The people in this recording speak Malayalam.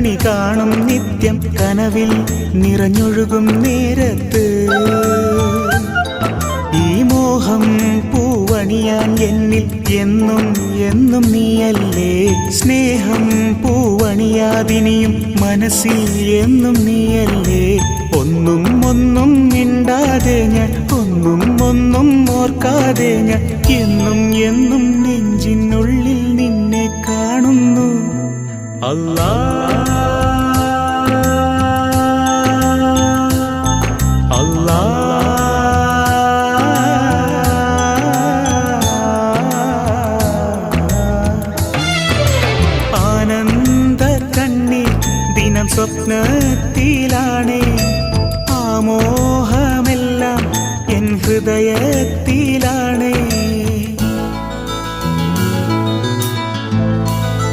കണി കാണും നിത്യം കനവിൽ നിറഞ്ഞൊഴുകും നേരത്ത് ഈ മോഹം പൂവണിയാൻ എന്നിൽ എന്നും എന്നും നീയല്ലേ സ്നേഹം പൂവണിയാതിനിയും മനസ്സിൽ എന്നും നീയല്ലേ ഒന്നും ഒന്നും മിണ്ടാതെ ഞാൻ ഒന്നും ഓർക്കാതെ ഞാൻ എന്നും എന്നും നെഞ്ചിനുള്ളിൽ നിന്നെ കാണുന്നു അല്ലാ അല്ലാ ആനന്ദ കണ്ണീർ ദിനം സ്വപ്നത്തിലാണേ ആമോഹമെല്ലാം എൻ ഹൃദയത്തിലാണേ